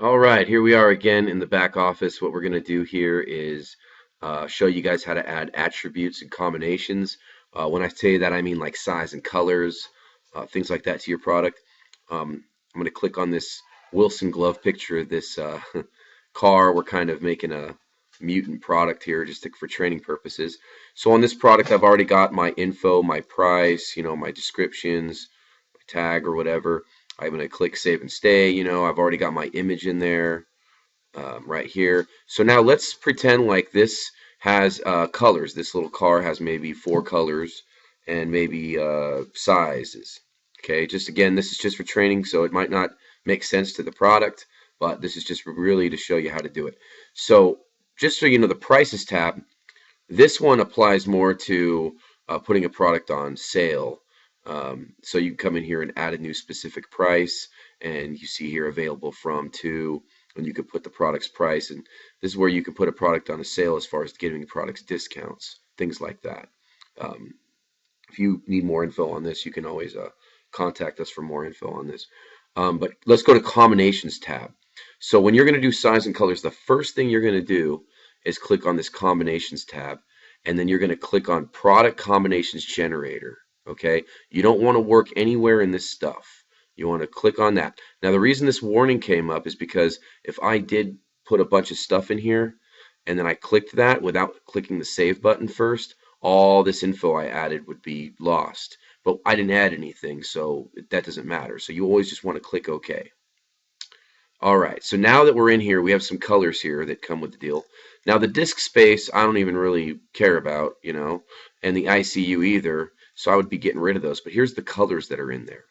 All right, here we are again in the back office. What we're going to do here is show you guys how to add attributes and combinations. When I say that, I mean like size and colors, things like that to your product. I'm going to click on this Wilson glove picture of this car. We're kind of making a mutant product here just for training purposes. So on this product, I've already got my info, my price, my descriptions, my tag or whatever. I'm going to click save and stay. I've already got my image in there right here. So now let's pretend like this has colors. This little car has maybe 4 colors and maybe sizes. Okay, just again, this is just for training, so it might not make sense to the product, but this is just really to show you how to do it. So just so you know, the prices tab, this one applies more to putting a product on sale. So you can come in here and add a new specific price, and you see here available from to, and you can put the product's price. And this is where you can put a product on a sale as far as giving products discounts, things like that. Um, if you need more info on this, you can always contact us for more info on this. But let's go to combinations tab. So when you're going to do size and colors, the first thing you're going to do is click on this combinations tab, and then you're going to click on product combinations generator. Okay, you don't want to work anywhere in this stuff. You want to click on that. Now the reason this warning came up is because if I did put a bunch of stuff in here and then I clicked that without clicking the save button first, all this info I added would be lost. But I didn't add anything, so that doesn't matter. So you always just want to click OK. All right, so now that we're in here, we have some colors here that come with the deal. Now the disk space, I don't even really care about, and the ICU either, so I would be getting rid of those. But here's the colors that are in there.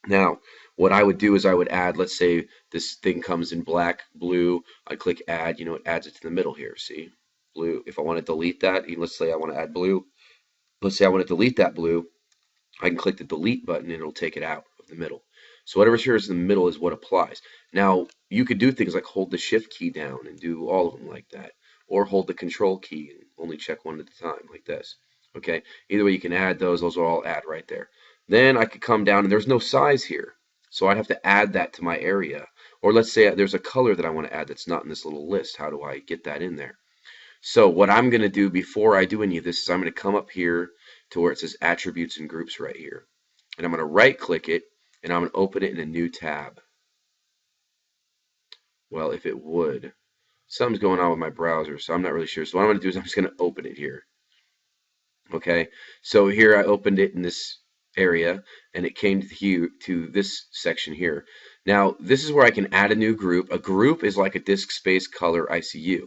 Now, what I would do is I would add, let's say this thing comes in black, blue, I click add, it adds it to the middle here, see? Blue. If I want to delete that, let's say I want to add blue. Let's say I want to delete that blue, I can click the delete button and it'll take it out of the middle. So whatever's here is in the middle is what applies. Now, you could do things like hold the shift key down and do all of them like that, or hold the control key and only check one at a time like this. Okay, either way you can add those. Those are all add right there. Then I could come down and there's no size here. So I'd have to add that to my area. Or let's say there's a color that I want to add that's not in this little list. How do I get that in there? So what I'm going to do before I do any of this is I'm going to come up here to where it says attributes and groups right here. And I'm going to right click it and I'm going to open it in a new tab. Well, if it would. Something's going on with my browser, so I'm not really sure. So what I'm going to do is I'm just going to open it here. Okay, so here I opened it in this area and it came to this section here. Now, this is where I can add a new group. A group is like a disk space color ICU.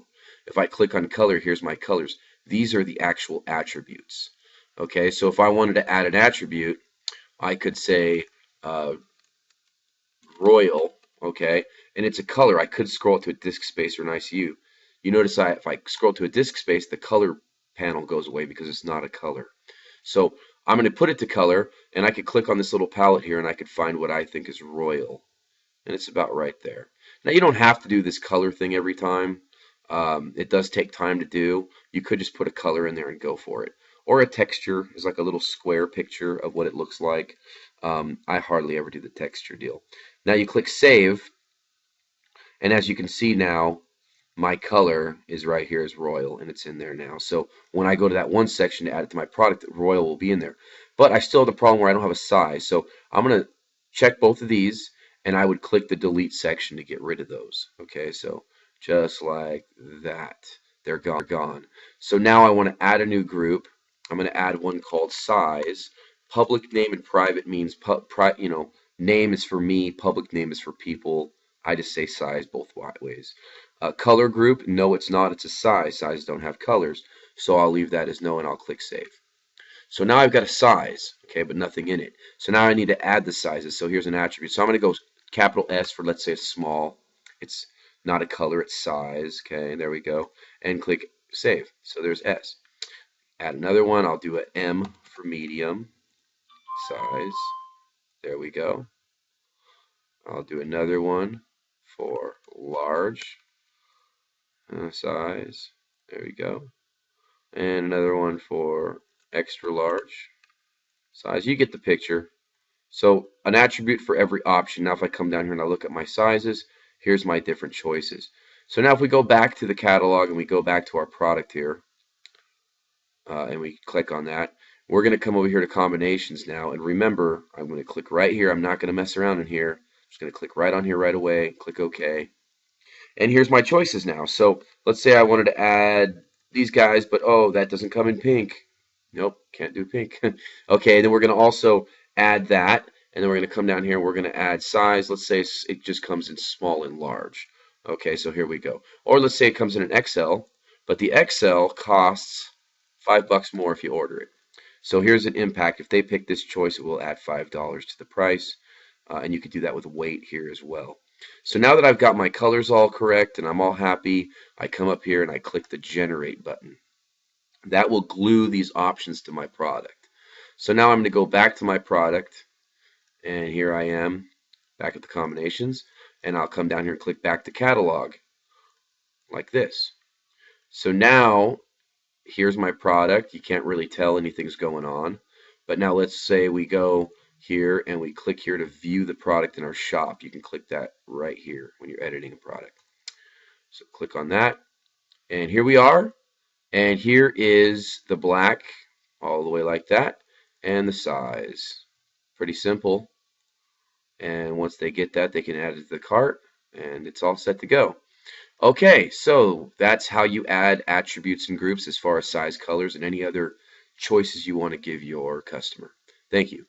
If I click on color, here's my colors. These are the actual attributes. Okay, so if I wanted to add an attribute, I could say royal, okay, and it's a color. I could scroll to a disk space or an ICU. You notice if I scroll to a disk space, the color panel goes away because it's not a color. So I'm going to put it to color, and I could click on this little palette here, and I could find what I think is royal, and it's about right there. Now you don't have to do this color thing every time. It does take time to do. You could just put a color in there and go for it. Or a texture is like a little square picture of what it looks like. I hardly ever do the texture deal. Now you click save, and as you can see now, my color is right here as royal, and it's in there now. So when I go to that one section to add it to my product, royal will be in there. But I still have the problem where I don't have a size. So I'm going to check both of these, and I would click the delete section to get rid of those. Okay, so just like that. They're gone. So now I want to add a new group. I'm going to add one called size. Public name and private means, name is for me, public name is for people. I just say size both ways. Color group, no it's not, it's a size. Sizes don't have colors. So I'll leave that as no and I'll click save. So now I've got a size, okay, but nothing in it. So now I need to add the sizes. So here's an attribute. So I'm going to go capital S for, let's say, it's small. It's not a color, it's size. Okay, there we go. And click save. So there's S. Add another one. I'll do an M for medium size. There we go. I'll do another one for large size. There we go. And another one for extra large size. You get the picture. So an attribute for every option. Now if I come down here and I look at my sizes, Here's my different choices. So now if we go back to the catalog and we go back to our product here, and we click on that, we're going to come over here to combinations now. And remember, I'm going to click right here. I'm not going to mess around in here. I'm just going to click right on here right away, click OK. And here's my choices now. So let's say I wanted to add these guys, but oh, that doesn't come in pink. Nope, can't do pink. Okay, then we're going to also add that, and then we're going to come down here and we're going to add size. Let's say it just comes in small and large. Okay, so here we go. Or let's say it comes in an XL, but the XL costs $5 more if you order it. So here's an impact. If they pick this choice, it will add $5 to the price, and you could do that with weight here as well. So now that I've got my colors all correct and I'm all happy, I come up here and I click the generate button. That will glue these options to my product. So now I'm going to go back to my product, and here I am back at the combinations, and I'll come down here and click back to catalog like this. So now here's my product. You can't really tell anything's going on, but now let's say we go here and we click here to view the product in our shop. You can click that right here when you're editing a product. So click on that, and here we are. And here is the black all the way like that, and the size. Pretty simple. And once they get that, they can add it to the cart, and it's all set to go. Okay, so that's how you add attributes and groups as far as size, colors, and any other choices you want to give your customer. Thank you.